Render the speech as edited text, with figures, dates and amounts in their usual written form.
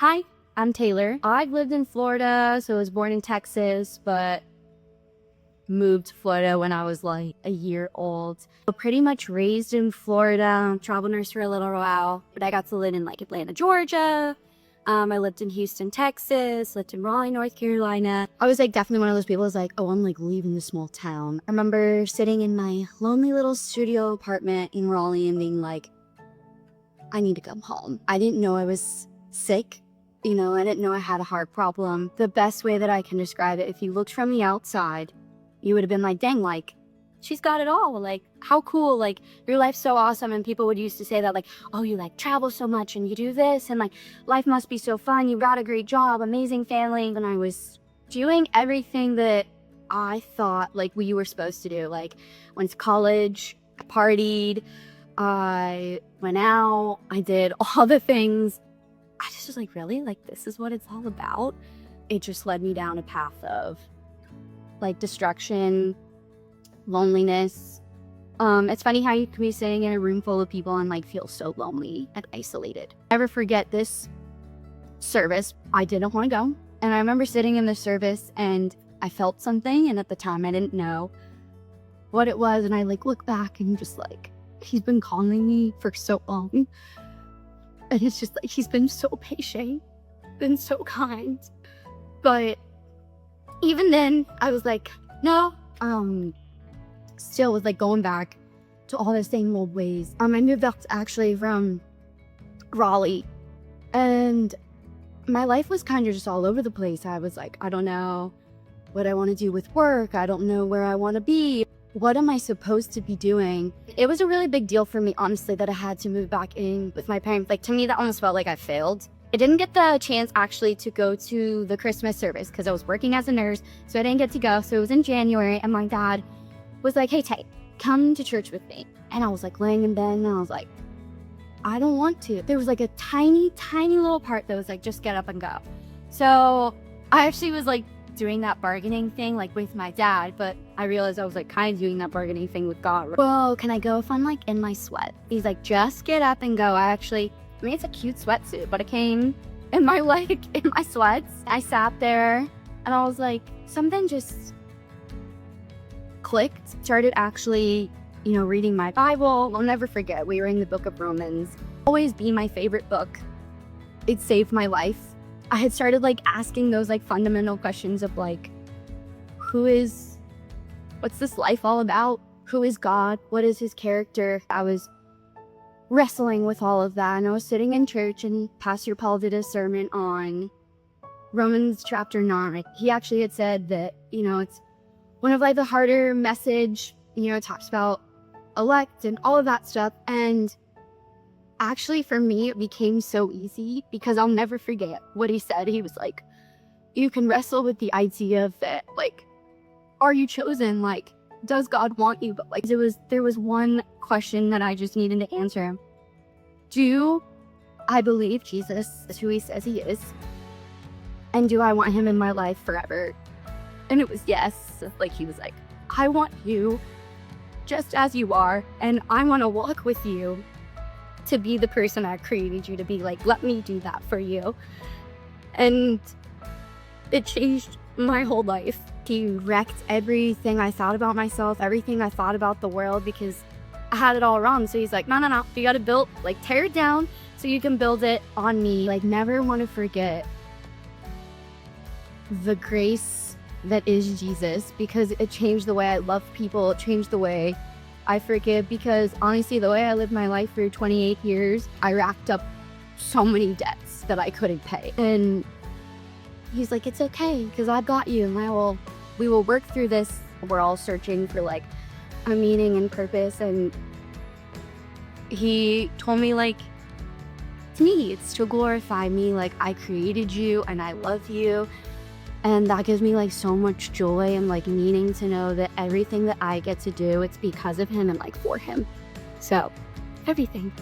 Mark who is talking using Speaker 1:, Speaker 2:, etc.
Speaker 1: Hi, I'm Taylor. I've lived in Florida, so I was born in Texas, but moved to Florida when I was like a year old. So pretty much raised in Florida, travel nurse for a little while, but I got to live in like Atlanta, Georgia. I lived in Houston, Texas, lived in Raleigh, North Carolina. I was like definitely one of those people who's like, oh, I'm like leaving the small town. I remember sitting in my lonely little studio apartment in Raleigh and being like, I need to come home. I didn't know I was sick. I didn't know I had a heart problem. The best way that I can describe it, if you looked from the outside, you would have been like, dang, like, she's got it all. Like, how cool, like, your life's so awesome. And people would used to say that, like, oh, you like travel so much and you do this and like, life must be so fun. You got a great job, amazing family. And I was doing everything that I thought like we were supposed to do. Like, went to college, I partied, I went out, I did all the things. I just was like, really? Like, this is what it's all about? It just led me down a path of like destruction, loneliness. It's funny how you can be sitting in a room full of people and like feel so lonely and isolated. Never forget this service. I didn't want to go. And I remember sitting in the service and I felt something. And at the time I didn't know what it was. And I like look back and just like, he's been calling me for so long. And it's just like, he's been so patient, been so kind. But even then, I was like, no, still was like going back to all the same old ways. I moved out actually from Raleigh, and my life was kind of just all over the place. I was like, I don't know what I want to do with work. I don't know where I want to be. What am I supposed to be doing? It was a really big deal for me, honestly, that I had to move back in with my parents. Like, to me, that almost felt like I failed. I didn't get the chance actually to go to the Christmas service because I was working as a nurse, so I didn't get to go. So it was in January, and my dad was like, hey, Tay, come to church with me. And I was like laying in bed, and I was like, I don't want to. There was like a tiny, tiny little part that was like, just get up and go. So I actually was like doing that bargaining thing like with my dad, but I realized I was like kind of doing that bargaining thing with God. Well, can I go if I'm like in my sweat? He's like, just get up and go. I mean, it's a cute sweatsuit, but it came in my in my sweats. I sat there and I was like, something just clicked. Started actually, reading my Bible. I'll never forget, we were in the book of Romans. Always be my favorite book. It saved my life. I had started like asking those like fundamental questions of like, what's this life all about? Who is God? What is his character? I was wrestling with all of that, and I was sitting in church and Pastor Paul did a sermon on Romans chapter 9. He actually had said that, it's one of like the harder message, it talks about elect and all of that stuff. And actually, for me, it became so easy because I'll never forget what he said. He was like, you can wrestle with the idea of that, like, are you chosen? Like, does God want you? But like, there was one question that I just needed to answer. Do I believe Jesus is who he says he is? And do I want him in my life forever? And it was yes. Like, he was like, I want you just as you are, and I want to walk with you to be the person I created you to be. Like, let me do that for you. And it changed my whole life. He wrecked everything I thought about myself, everything I thought about the world, because I had it all wrong. So he's like, no, you got to tear it down so you can build it on me. Like, never want to forget the grace that is Jesus, because it changed the way I love people. It changed the way I forgive, because honestly, the way I lived my life for 28 years, I racked up so many debts that I couldn't pay. And he's like, it's okay, because I've got you, and we will work through this. We're all searching for like a meaning and purpose. And he told me, like, to me, it's to glorify me. Like, I created you and I love you. And that gives me like so much joy and like meaning to know that everything that I get to do, it's because of him and like for him. So everything.